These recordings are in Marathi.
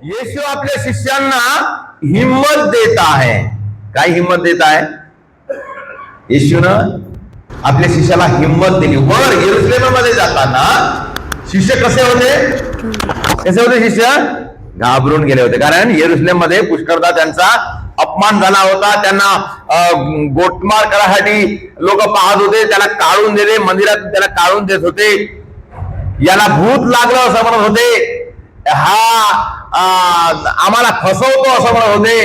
येशू आपल्या शिष्यांना हिम्मत देत आहे. काय हिम्मत देत आहे? येशूनं आपल्या शिष्याला हिम्मत दिली. वर यरुशलेममध्ये जाताना शिष्य कसे होते शिष्य घाबरून गेले होते, कारण यरुशलेम मध्ये पुष्कळदा त्यांचा अपमान झाला होता. त्यांना गोटमार करासाठी लोक पाहत होते, त्याला काढून दिले, मंदिरात त्याला काढून देत होते, याला भूत लागलं असं म्हणत होते, हा आम्हाला फसवतो असं म्हणत होते,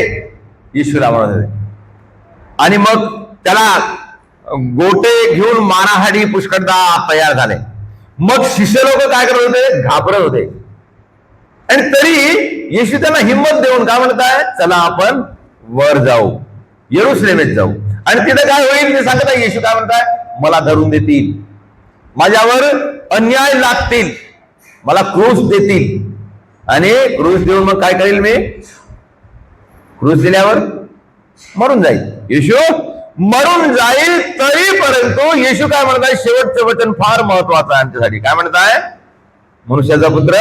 येशूला म्हणत होते. आणि मग त्याला गोटे घेऊन मारासाठी पुष्कळदा तयार झाले. मग शिष्य लोक काय करत होते? घाबरत होते. आणि तरी येशू त्यांना हिंमत देऊन काय म्हणत आहे? चला आपण वर जाऊ, यरुशलेमेत जाऊ, आणि तिथे काय होईल ते सांगत आहे. येशू काय म्हणताय? मला धरून देतील, माझ्यावर अन्याय लागतील, मला क्रूस देतील, आणि क्रूस देऊन मग काय करेल मी? क्रूस दिल्यावर मरून जाईल. येशू मरून जाईल. तरी परंतु येशू काय म्हणत आहे? शेवटचं वचन फार महत्वाचं आहे आमच्यासाठी. काय म्हणत आहे? मनुष्याचा पुत्र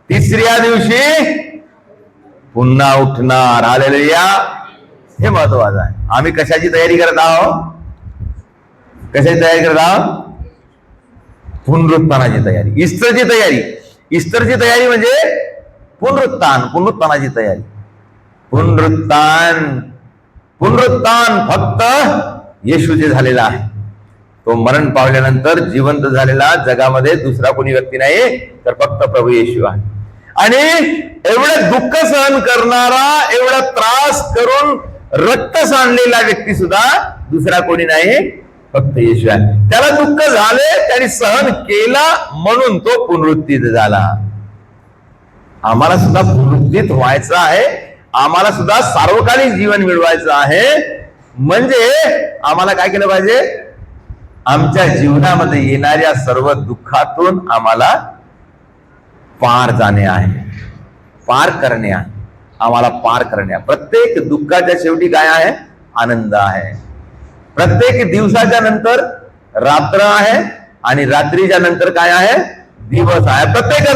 तिसऱ्या दिवशी पुन्हा उठणार. हालेलुया. हे महत्वाचं आहे. आम्ही कशाची तयारी करत आहोत? कशाची तयारी करत आहोत? पुनरुत्थानाची तयारी, ईस्टरची तयारी. ईस्टरची तयारी म्हणजे पुनरुत्थानाची तयारी. पुनरुत्थान फक्त येशूचे झालेला आहे. तो मरण पावल्यानंतर जिवंत झालेला जगामध्ये दुसरा कोणी व्यक्ती नाही, तर फक्त प्रभू येशू आहे. आणि एवढं दुःख सहन करणारा, एवढा त्रास करून रक्त सांडलेला व्यक्ती सुद्धा दुसरा कोणी नाही, फक्त येशू आहे. त्याला दुःख झाले, त्याने सहन केला, म्हणून तो पुनरुत्थित झाला. आम्हाला सुद्धा पुनरुत्थित व्हायचं आहे, आम्हाला सुद्धा सार्वकालिक जीवन मिळवायचं आहे. म्हणजे आम्हाला काय केलं पाहिजे? आमच्या जीवनामध्ये येणाऱ्या सर्व दुःखातून आम्हाला पार जाणे आहे, पार करणे आहे, आम्हाला पार करणे. प्रत्येक दुःखाच्या शेवटी काय आहे? आनंद आहे. प्रत्येक दिवसाच्या नंतर रात्र आहे, आणि रात्रीच्या नंतर काय आहे? दिवस आहे. प्रत्येक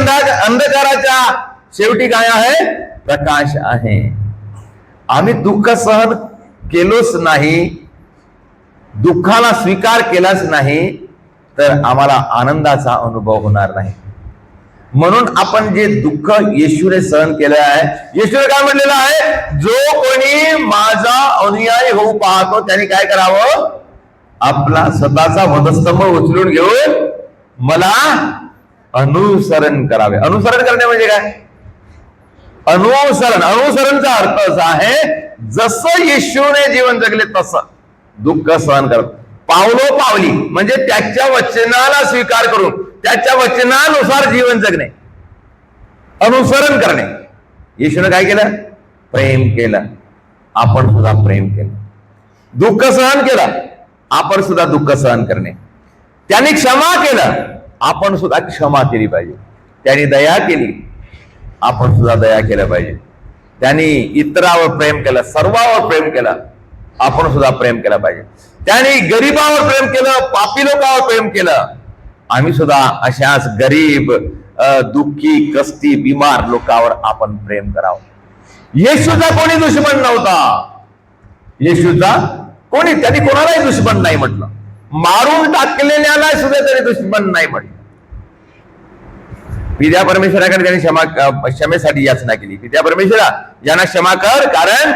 अंधकाराच्या शेवटी काय आहे? प्रकाश आहे. आम्ही दुःख सहन केलोच नाही, दुःखाला स्वीकार केलाच नाही, तर आम्हाला आनंदाचा अनुभव होणार नाही. म्हणून आपण जे दुःख येशूने सहन केलं आहे, येशूने काय म्हटलेलं आहे? जो कोणी माझा अनुयायी होऊ पाहतो त्याने काय करावं? आपला स्वतःचा वधस्तंभ उचलून घेऊन मला अनुसरण करावे. अनुसरण करणे म्हणजे काय? अनुसरणचा अर्थ असा आहे, जसं येशूने जीवन जगले तसं दुःख सहन करत, पावलो पावली, म्हणजे त्याच्या वचनाला स्वीकार करून त्याच्या वचनानुसार जीवन जगणे, अनुसरण करणे. येशूने काय केलं? प्रेम केलं. आपण सुद्धा प्रेम केलं. दुःख सहन केलं, आपण सुद्धा दुःख सहन करणे. त्यांनी क्षमा केलं, आपण सुद्धा क्षमा केली पाहिजे. त्यांनी दया केली, आपण सुद्धा दया केलं पाहिजे. त्यांनी इतरावर प्रेम केलं, सर्वावर प्रेम केलं, आपण सुद्धा प्रेम केलं पाहिजे. त्यांनी गरीबावर प्रेम केलं, पापी लोकांवर प्रेम केलं, आम्ही सुद्धा अशाच गरीब, दुःखी, कष्टी, बिमार लोकांवर आपण प्रेम करावं. येशूचा कोणी दुश्मन नव्हता. येशूचा कोणी, त्यांनी कोणालाही दुश्मन नाही म्हटलं. मारून टाकलेल्याला सुद्धा त्यांनी दुश्मन नाही म्हटलं. पित्या परमेश्वराकडे त्यांनी क्षमेसाठी याचना केली. पित्या परमेश्वरा, यांना क्षमा कर, कारण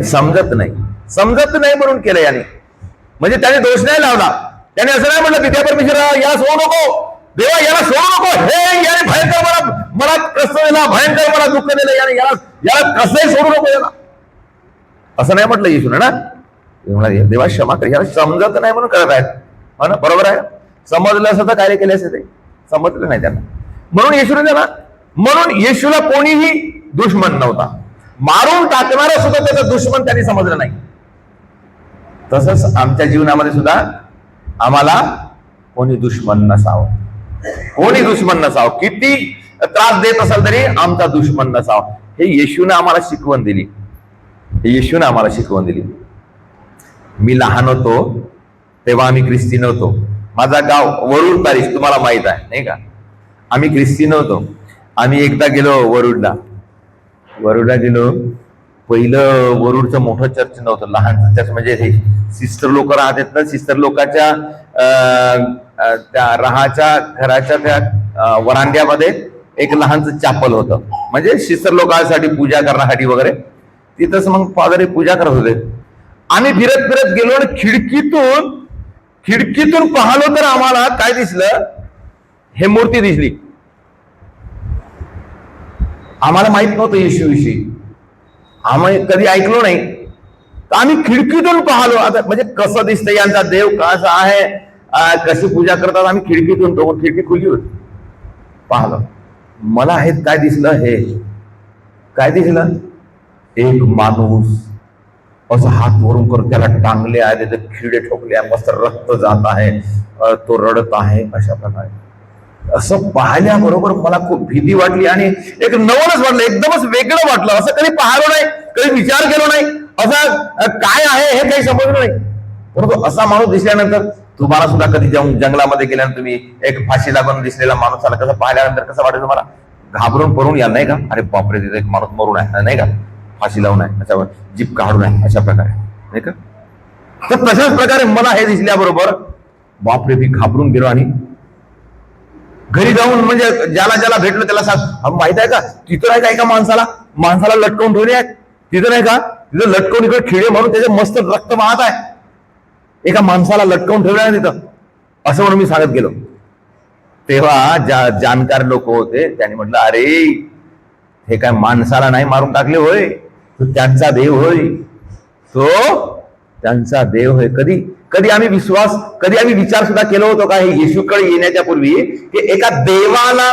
समजत नाही म्हणून केलं याने. म्हणजे त्याने दोष नाही लावला. त्याने असं नाही म्हटलं, पित्या परमेश्वरा याला सोडू नको, देवा याला सोडू नको, हे याने भयंकर मला कष्ट दिला, भयंकर मला दुःख दिलं, याला कसंही सोडू नको याला, असं नाही म्हटलं येशूने ना. देवा क्षमा कर, याला समजत नाही म्हणून करत आहेत. हो ना, बरोबर आहे. समजलं असं तर काय केले असते? ते समजलं नाही त्यांना, म्हणून येशूने त्यांना, म्हणून येशूला कोणीही दुश्मन नव्हता. मारून टाकणारा सुद्धा त्याचा दुश्मन त्यांनी समजलं नाही. तसंच आमच्या जीवनामध्ये सुद्धा आम्हाला कोणी दुश्मन नसावं, कोणी दुश्मन नसावं. किती त्रास देत असेल तरी आमचा दुश्मन नसावा. हे येशूने आम्हाला शिकवण दिली. येशूने आम्हाला शिकवण दिली. मी लहान होतो तेव्हा आम्ही ख्रिस्ती नव्हतो. माझा गाव वरुड पॅरिस, तुम्हाला माहित आहे नाही का? आम्ही ख्रिस्ती नव्हतो. आम्ही एकदा गेलो वरुडला गेलो. पहिलं वरुडचं मोठं चर्च नव्हतं, लहान चर्च. म्हणजे हे सिस्टर लोक राहतात ना, सिस्टर लोकांच्या त्या राहाच्या घराच्या त्या वरांड्यामध्ये एक लहानचं चॅपल होतं, म्हणजे सिस्टर लोकांसाठी पूजा करण्यासाठी वगैरे. तिथंच मग फादर पूजा करत होते. आम्ही फिरत फिरत गेलो आणि खिडकीतून पाहिलो तर आम्हाला काय दिसलं, हे मूर्ती दिसली. आम्हाला माहित नव्हतं येशूविषयी, आम्ही कधी ऐकलो नाही. तर आम्ही खिडकीतून पाहिलो. आता म्हणजे कसं दिसतंय यांचा देव, कसा आहे, कशी पूजा करतात, आम्ही खिडकीतून, तो खिडकी खुली होती, पाहिलं. मला हे काय दिसलं, हे काय दिसलं, एक माणूस असं हात वरून करत, त्याला टांगले आहे, त्याचे खिडे ठोकले आहे, मस्त रक्त जात आहे, तो रडत आहे. अशा प्रकारे असं पाहिल्याबरोबर मला खूप भीती वाटली आणि एक नवलच वाटलं, एकदमच वेगळं वाटलं. असं कधी पाहिलं नाही, कधी विचार केला नाही, असं काय आहे हे काही समजलं नाही. परंतु असा माणूस दिसल्यानंतर, तुम्हाला सुद्धा कधी जाऊन जंगलामध्ये गेल्यानंतर तुम्ही एक फाशी लागून दिसलेला माणूस आला, कसं पाहिल्यानंतर कसं वाटतं तुम्हाला, घाबरून पळून या, नाही का, अरे बापरे तिथे एक माणूस मरून आहे, नाही का, फाशी लावून आहे, अशा जीप काढून आहे, अशा प्रकारे, नाही का. तर तशाच प्रकारे मला हे दिसल्याबरोबर बापरे मी घाबरून गेलो आणि घरी जाऊन, म्हणजे ज्याला भेटलो त्याला सांग, माहित आहे का तिथं नाही का एका माणसाला लटकवून ठेवले आहेत, तिथं नाही का, तिथं लटकवून इकडे खिळे मारून त्याचे मस्त रक्त वाहत आहे, एका माणसाला लटकवून ठेवलं आहे तिथं, असं म्हणून मी सांगत गेलो. तेव्हा जाणकार लोक होते, त्यांनी म्हटलं अरे हे काय माणसाला नाही मारून टाकले होय, तो त्यांचा देव होय, तो त्यांचा देव होय. कधी आम्ही विचार सुद्धा केला होतो का, हे येशूकडे येण्याच्या पूर्वी की एका देवाला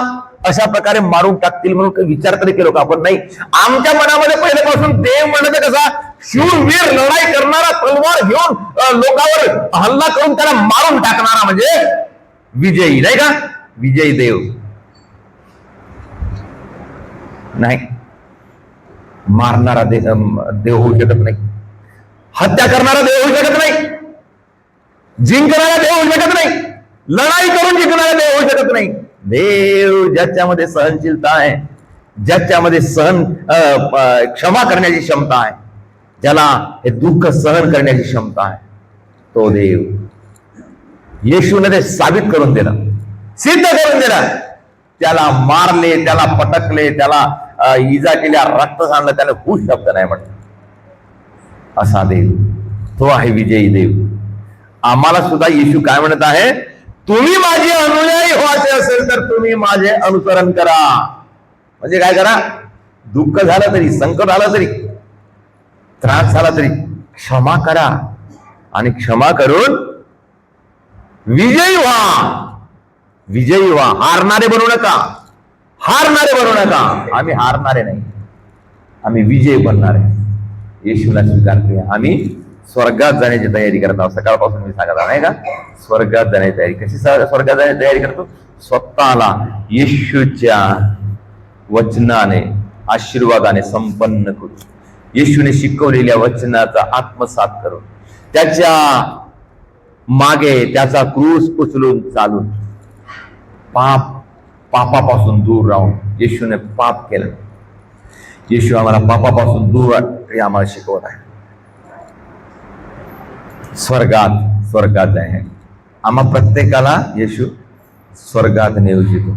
अशा प्रकारे मारून टाकतील म्हणून काही विचार तरी केलो का आपण? नाही. आमच्या मनामध्ये पहिल्यापासून देव म्हणत कसा, शूरवीर लढाई करणारा, तलवार घेऊन लोकांवर हल्ला करून त्याला मारून टाकणारा म्हणजे विजयी, नाही का, विजयी देव. नाही, मारणारा देव होऊ शकत नाही, हत्या करणारा देव होऊ शकत नाही, जिंकणारा देव होऊ शकत नाही, लढाई करून जिंकणारा देव होऊ शकत नाही. देव ज्याच्यामध्ये सहनशीलता आहे, ज्याच्यामध्ये क्षमा करण्याची क्षमता आहे, ज्याला हे दुःख सहन करण्याची क्षमता आहे, तो देव. येशूने ते साबित करून दिलं, सिद्ध करून दिलं. त्याला मारले, त्याला पटकले, त्याला इजा केल्या, रक्त सांडलं, त्याला होऊ शब्द नाही म्हटलं. असा देव, तो आहे विजयी देव. आम्हाला सुद्धा येशू काय म्हणत आहे, तुम्ही माझे अनुयायी व्हायचे असेल तर तुम्ही माझे अनुसरण करा. म्हणजे काय करा, दुःख झालं तरी, संकट आलं तरी, त्रास झाला तरी क्षमा करा आणि क्षमा करून विजयी व्हा. विजयी व्हा, हारणारे बनू नका, हारणारे बनू नका. आम्ही हारणारे नाही, आम्ही विजय बनणारे. येशूला स्वीकार करूया. आम्ही स्वर्गात जाण्याची तयारी करत आहोत. सकाळपासून मी सांगत नाही का, स्वर्गात जाण्याची तयारी. कशी स्वर्गात जाण्याची तयारी करतो? स्वतःला येशूच्या वचनाने, आशीर्वादाने संपन्न करू, येशूने शिकवलेल्या वचनाचा आत्मसात करून, त्याच्या मागे त्याचा क्रूस उचलून चालून, पापापासून दूर राहून. येशूने पाप केलं, येशू आम्हाला पापापासून दूर हे आम्हाला शिकवत आहे. स्वर्गात आहे. आम्हा प्रत्येकाला येशू स्वर्गात नेऊ इच्छितो.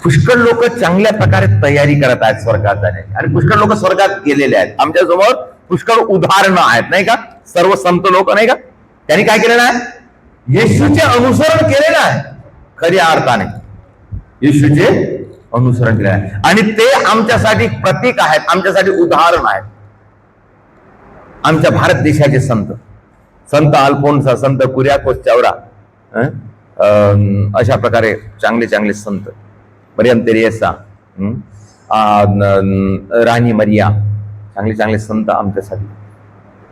पुष्कळ लोक चांगल्या प्रकारे तयारी करत आहेत स्वर्गात जाण्याची, आणि पुष्कळ लोक स्वर्गात गेलेले आहेत. आमच्या समोर पुष्कळ उदाहरणं आहेत, नाही का. सर्व संत लोक, नाही का, त्यांनी काय केलेलं आहे, येशूचे अनुसरण केलेलं आहे. खऱ्या अर्थाने येशूचे अनुसरण केले आहे, आणि ते आमच्यासाठी प्रतीक आहेत, आमच्यासाठी उदाहरण आहेत. आमच्या भारत देशाचे संत अल्फोन्सा, संत कुर्याकोस चावरा, अशा प्रकारे चांगले चांगले संत, मरियम तेरेसा, राणी मरिया, चांगले चांगले संत आमच्यासाठी.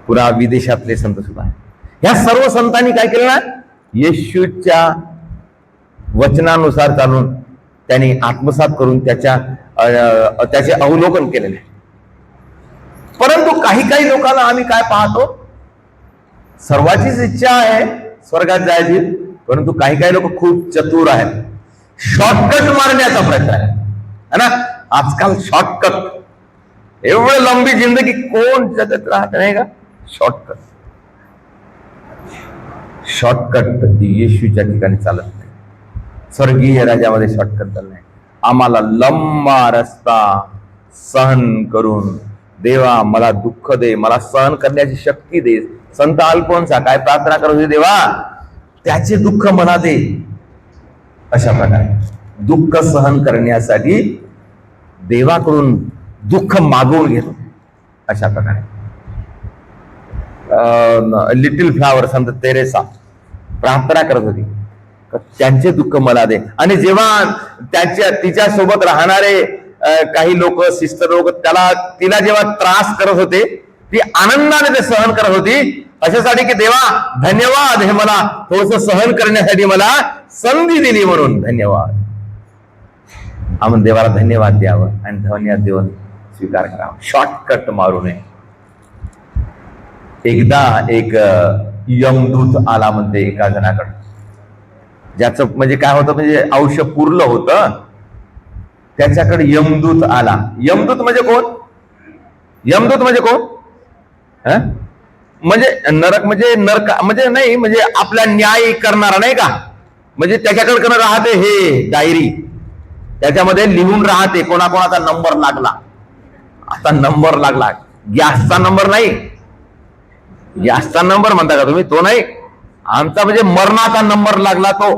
पुरा विदेशातले संत सुद्धा आहेत. ह्या सर्व संतांनी काय केलं ना, येशूच्या वचनानुसार चालून त्यांनी आत्मसात करून त्याचे अवलोकन केलेले. परंतु काही लोकांना आम्ही काय पाहतो, सर्वांचीच इच्छा आहे स्वर्गात जायची, परंतु काही लोक खूप चतुर आहेत, शॉर्टकट मारण्याचा प्रयत्न है ना. आजकाल शॉर्टकट, एवढं लंबी जिंदगी कोण जगत राहत नाही का. शॉर्टकट शॉर्टकट येशूच्या ठिकाणी चालत नाही. स्वर्गीय राजामध्ये शॉर्टकट चालत नाही. आम्हाला लंबा रस्ता सहन करून, देवा मला दुःख दे, मला सहन करण्याची शक्ती दे. संत अल्फोन्सा काय प्रार्थना करत होते, देवा त्याचे दुःख मला दे. अशा प्रकारे दुःख सहन करण्यासाठी देवाकडून दुःख मागवून घेतो. अशा प्रकारे लिटिल फ्लावर संत तेरेसा प्रार्थना करत होती, त्यांचे दुःख मला दे. आणि जेव्हा तिच्या सोबत राहणारे काही लोक, सिस्टर लोक तिला जेव्हा त्रास करत होते, ती आनंदाने ते सहन करत होती. अशासाठी की देवा धन्यवाद, हे मला थोडस सहन करण्यासाठी मला संधी दिली म्हणून धन्यवाद. आपण देवाला धन्यवाद द्यावं आणि धन्यवाद देऊन स्वीकार करावा, शॉर्टकट मारू नये. एकदा एक यमदूत आला म्हणते एका जणाकडे, ज्याचं म्हणजे काय होतं, म्हणजे आयुष्य पुरलं होतं. त्याच्याकडे यमदूत आला. यमदूत म्हणजे कोण? यमदूत म्हणजे कोण? म्हणजे नरक म्हणजे नरक म्हणजे नाही, म्हणजे आपला न्याय करणारा नाही का. म्हणजे त्याच्याकडे राहते हे डायरी, त्याच्यामध्ये लिहून राहते कोणाकोणाचा नंबर लागला. आता नंबर लागला, गॅसचा नंबर नाही, गॅसचा नंबर म्हणता का तुम्ही, तो नाही. आमचा म्हणजे मरणाचा नंबर लागला, तो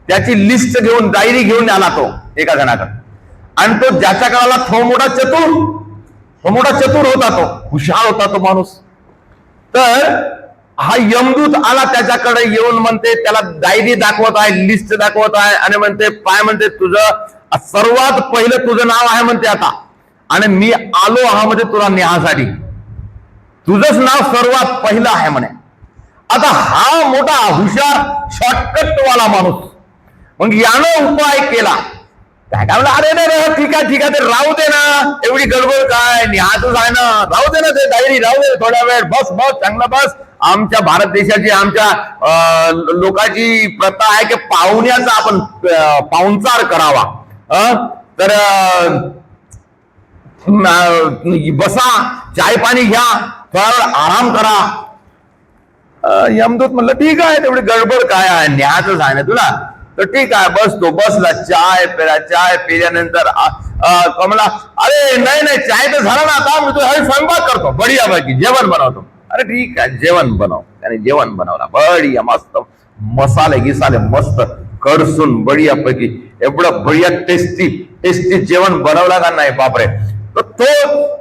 त्याची लिस्ट घेऊन डायरी घेऊन आला तो एका जणाकडे. आणि तो ज्याच्याकडे आला तो मोठा चतुर होता, तो हुशार होता तो माणूस. तर हा यमदूत आला त्याच्याकडे येऊन म्हणते, त्याला डायरी दाखवत आहे, लिस्ट दाखवत आहे आणि म्हणते, काय म्हणते, तुझं सर्वात पहिलं तुझं नाव आहे म्हणते आता, आणि मी आलो हा म्हणजे तुला न्यायासाठी, तुझंच नाव सर्वात पहिलं आहे म्हणे. आता हा मोठा हुशार शॉर्टकट वाला माणूस, मग यानं उपाय केला. काय काय म्हणलं, अरे नाही ठीक आहे ते राहू दे ना, एवढी गडबड काय, न्याहातच आहे ना, राहू दे ना ते डायरी, राहू दे थोड्या वेळ, बस चांगला बस. आमच्या भारत देशाची, आमच्या लोकांची प्रथा आहे की पाहुण्याचा आपण पाहुणचार करावा. तर बसा, चाय पाणी घ्या, थोडा वेळ आराम करा. यमदूत म्हणलं ठीक आहे, तेवढी गडबड काय आहे, न्याहातच आहे ना तुला, तर ठीक आहे बसतो. बसला, चाय पेला, चाय पिल्यानंतर कमला, अरे नाही चाय तर झाला ना, आता मी तुझ्या स्वयंपाक करतो, बढिया पैकी जेवण बनवतो. अरे ठीक आहे, जेवण बनव. त्याने जेवण बनवला, बढिया मस्त, मसाले गिसाले मस्त कडसून बढिया पैकी, एवढं बढिया टेस्टी जेवण बनवला का नाही बापरे. तर तो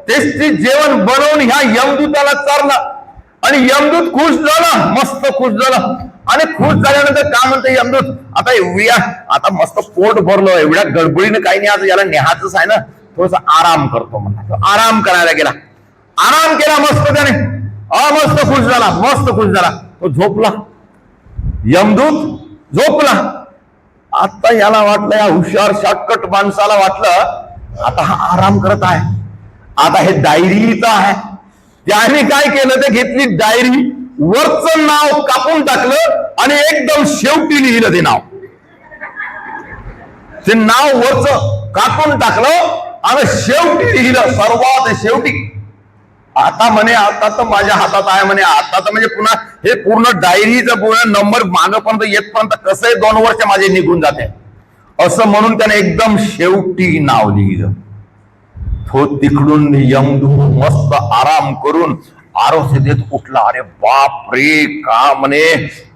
टेस्टी जेवण बनवून ह्या यमदूताला चारला आणि यमदूत खुश झाला, मस्त खुश झाला. आणि खुश झाल्यानंतर काय म्हणते यमदूत, आता एवढ्या, आता मस्त पोट भरलं, एवढ्या गडबडीने काही नाही, आता याला न्याहाचंच आहे ना, थोडस आराम करतो म्हणला. तो आराम करायला गेला, आराम केला मस्त त्याने, मस्त खुश झाला. तो झोपला, यमदूत झोपला. आता याला वाटलं, या हुशार शॉर्टकट माणसाला वाटलं आता हा आराम करत आहे, आता हे डायरीचं आहे. त्याने काय केलं, ते घेतली डायरी, वरचं नाव कापून टाकलं आणि एकदम शेवटी लिहिलं ते नाव. ते नाव वरचं कापून टाकलं आणि शेवटी लिहिलं, सर्वात शेवटी. आता म्हणे, आता तर माझ्या हातात आहे म्हणे, आता तर म्हणजे पुन्हा हे पूर्ण डायरीचं पूर्ण नंबर मागपर्यंत येतपर्यंत कसं 2 वर्ष माझे निघून जाते, असं म्हणून त्याने एकदम शेवटी नाव लिहिलं. तो तिकडून यमदूत मस्त आराम करून आरोग्य देत उठला. अरे बाप रे, का म्हणे,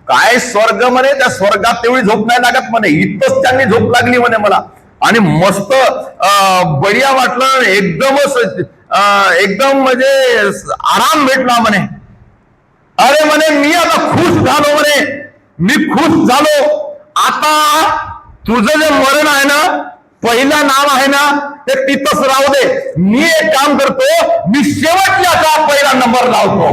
काय स्वर्ग म्हणे, त्या स्वर्गात तेवढी झोप नाही लागत म्हणे, इथंच त्यांनी झोप लागली म्हणे मला. आणि मस्त बढिया वाटलं, एकदम म्हणजे आराम भेटला म्हणे. अरे म्हणे, मी आता खुश झालो म्हणे, मी खुश झालो. आता तुझं जे मरण आहे ना, पहिला नाव आहे ना, ते तिथंच राहू दे. मी एक काम करतो, मी शेवटल्याचा पहिला नंबर लावतो,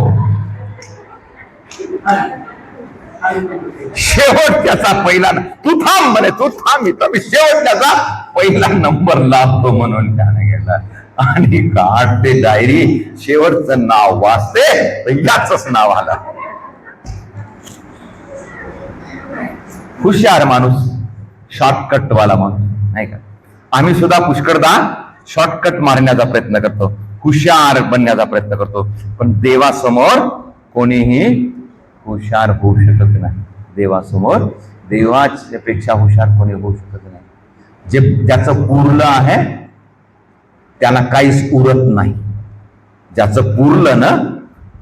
शेवटच्याचा पहिला. तू थांब म्हणे, तू थांब इथं, मी शेवटल्याचा पहिला नंबर लावतो म्हणून त्याने गेला. आणि काढते डायरी, शेवटचं नाव वाचते, याच नाव आलं. हुशार माणूस, शॉर्टकट वाला माणूस, नाही का? आम्ही सुद्धा पुष्कळदा शॉर्टकट मारण्याचा प्रयत्न करतो, हुशार बनण्याचा प्रयत्न करतो, पण देवासमोर कोणीही हुशार होऊ शकत नाही. देवासमोर देवापेक्षा हुशार कोणी होऊ शकत नाही. जे ज्याचं पुरलं आहे त्याला काहीच उरत नाही. ज्याचं पुरलं ना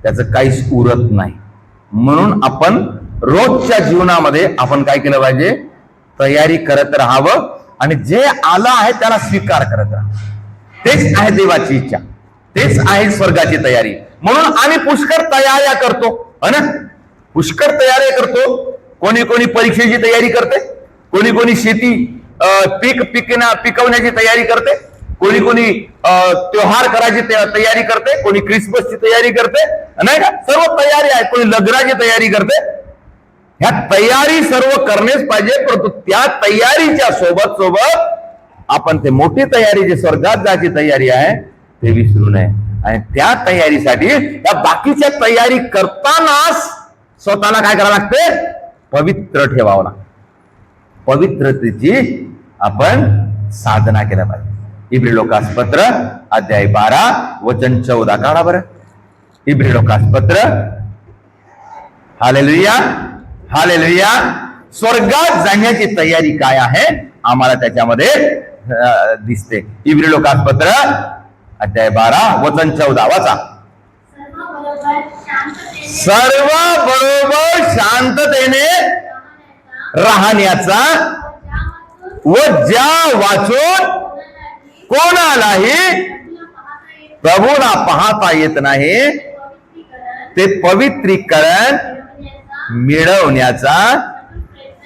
त्याचं काहीच उरत नाही. म्हणून आपण रोजच्या जीवनामध्ये आपण काय केलं पाहिजे? तयारी करत राहावं आणि जे आलं आहे त्याला स्वीकार करत राहा. तेच आहे देवाची इच्छा, तेच आहे स्वर्गाची तयारी. म्हणून आम्ही पुष्कळ तयाऱ्या करतो, है ना? पुष्कळ तयारी करतो. कोणी कोणी परीक्षेची तयारी करते, कोणी कोणी शेती पिकवण्याची तयारी करते, कोणी कोणी त्योहार करायची तयारी करते, कोणी क्रिसमसची तयारी करते, नाही का? सर्व तयारी आहे. कोणी लग्नाची तयारी करते. ह्या तयारी सर्व करणेच पाहिजे, परंतु त्या तयारीच्या सोबत सोबत आपण ते मोठी तयारी जी स्वर्गात जायची तयारी आहे ते विसरू नये. आणि त्या तयारीसाठी या बाकीच्या तयारी करतानाच स्वतःला काय करावं लागते? पवित्र ठेवावं लागतं. पवित्रतेची आपण साधना केल्या पाहिजे. इब्री लोकास पत्र अध्याय 12 वचन 14 काढा बरं. इब्री लोकास पत्र. Hallelujah, hallelujah. स्वर्गात जाण्याची तयारी काय आहे आम्हाला त्याच्यामध्ये दिसते. इब्री लोकास पत्र अध्याय 12 वचन 14 वाचा. सर्व बरोबर शांततेने राहण्याचा व ज्या वाचून कोणालाही प्रभूला पाहता येत नाही ते पवित्रीकरण मिळवण्याचा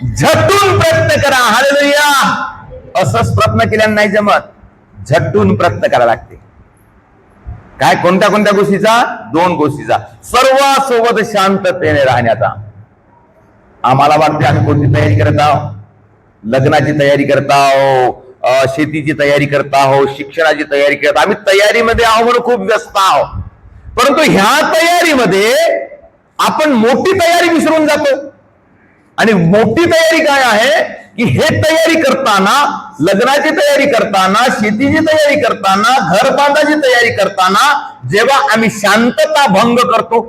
झटून प्रयत्न करा. हालेलुया. असंच प्रयत्न केल्याने नाही जमत, झटून प्रयत्न करायला लागते. काय? कोणत्या कोणत्या गोष्टीचा? 2 गोष्टीचा. सर्वांसोबत शांततेने राहण्याचा. आम्हाला वाटते आम्ही कोणती तयारी करत आहोत? लग्नाची तयारी करत आहोत, शेतीची तयारी करत आहोत, शिक्षणाची तयारी करत. आम्ही तयारीमध्ये आहोत म्हणून खूप व्यस्त आहोत, परंतु ह्या तयारीमध्ये आपण मोठी तयारी विसरून जातो. आणि मोठी तयारी काय आहे की हे तयारी करताना, लग्नाची तयारी करताना, शेतीची तयारी करताना, घर बांधायची तयारी करताना जेव्हा आम्ही शांतता भंग करतो,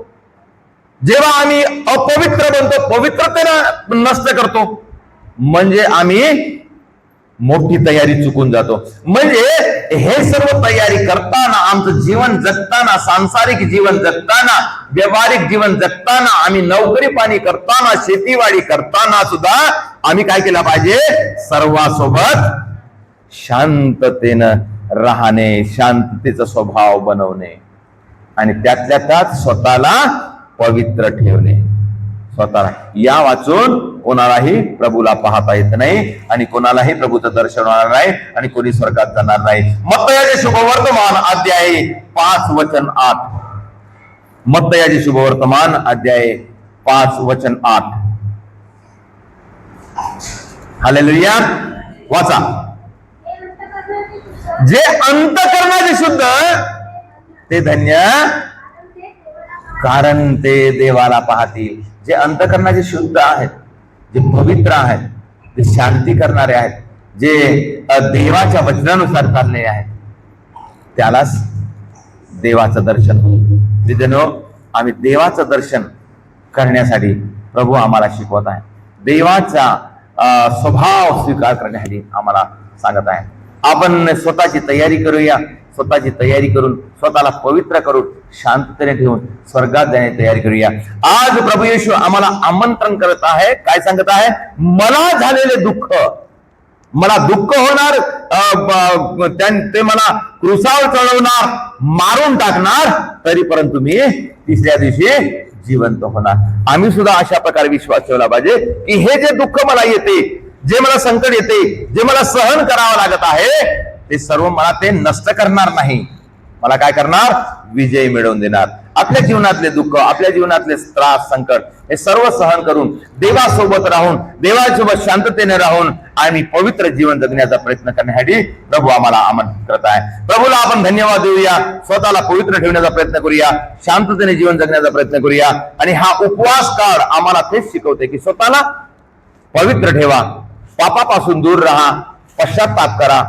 जेव्हा आम्ही अपवित्र बनतो, पवित्रतेला नष्ट करतो, म्हणजे आम्ही मोठी तयारी चुकून जातो. म्हणजे हे सर्व तयारी करताना, आमचं जीवन जगताना, सांसारिक जीवन जगताना, व्यावहारिक जीवन जगताना, आम्ही नोकरी पाणी करताना, शेतीवाडी करताना सुद्धा आम्ही काय केलं पाहिजे? सर्वांसोबत शांततेनं राहणे, शांततेचा स्वभाव बनवणे आणि त्यातल्या त्यात स्वतःला पवित्र ठेवणे. स्वतःला या वाचून कोणालाही प्रभूला पाहता येत नाही आणि कोणालाही प्रभूचं दर्शन होणार नाही आणि कोणी स्वर्गात जाणार नाही. मत्तयाचे शुभवर्तमान अध्याय 5 वचन 8. मत्तयाचे शुभवर्तमान अध्याय 5 वचन 8. हालेलुया. वाचा. जे अंतःकरणाचे शुद्ध ते धन्य, कारण ते देवाला पाहतील. जे अंतःकरणाचे शुद्ध आहेत, जे पवित्र आहेत, जे शांती करणारे आहेत, जे देवाच्या वचनानुसार चालले आहेत, त्यालाच देवाचं दर्शन होईल. विद्यानो, आम्ही देवाचं दर्शन करण्यासाठी प्रभू आम्हाला शिकवत आहे. देवाचा स्वभाव स्वीकार करण्यासाठी आम्हाला सांगत आहे. आपण स्वतःची तयारी करूया. स्वतःची तयारी करून, स्वतःला पवित्र करून, शांततेने ठेवून स्वर्गात जाण्याची तयारी करूया. आज प्रभू येशू आम्हाला आमंत्रण करत आहे. काय सांगत आहे? मला झालेले दुःख, मला दुःख होणार, ते मला क्रुसावर चढवणार, मारून टाकणार, तरी परंतु मी तिसऱ्या दिवशी जिवंत होणार. आम्ही सुद्धा अशा प्रकारे विश्वास ठेवला पाहिजे की हे जे दुःख मला येते, जे मला संकट येते, जे मला सहन करावं लागत आहे, ते सर्व मला ते नष्ट करणार नाही. मला काय करणार? विजय मिळवून देणार. आपल्या जीवनातले दुःख, आपल्या जीवनातले त्रास, संकट हे सर्व सहन करून, देवासोबत राहून, देवासोबत शांततेने राहून आम्ही पवित्र जीवन जगण्याचा प्रयत्न करण्यासाठी प्रभू आम्हाला आमंत्रित करत आहे. प्रभूला आपण धन्यवाद देऊया. स्वतःला पवित्र ठेवण्याचा प्रयत्न करूया, शांततेने जीवन जगण्याचा प्रयत्न करूया. आणि हा उपवास काळ आम्हाला तेच शिकवते की स्वतःला पवित्र ठेवा, पापापासून दूर राहा, पश्चाताप करा,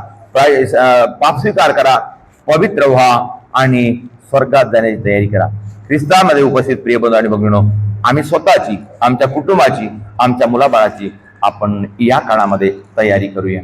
पाप स्वीकार करा, पवित्र व्हा आणि स्वर्गात जाण्याची तयारी करा. ख्रिस्तामध्ये उपस्थित प्रिय बंधू आणि भगिनींनो, आम्ही स्वतःची, आमच्या कुटुंबाची, आमच्या मुलाबाळाची आपण या काळामध्ये तयारी करूया.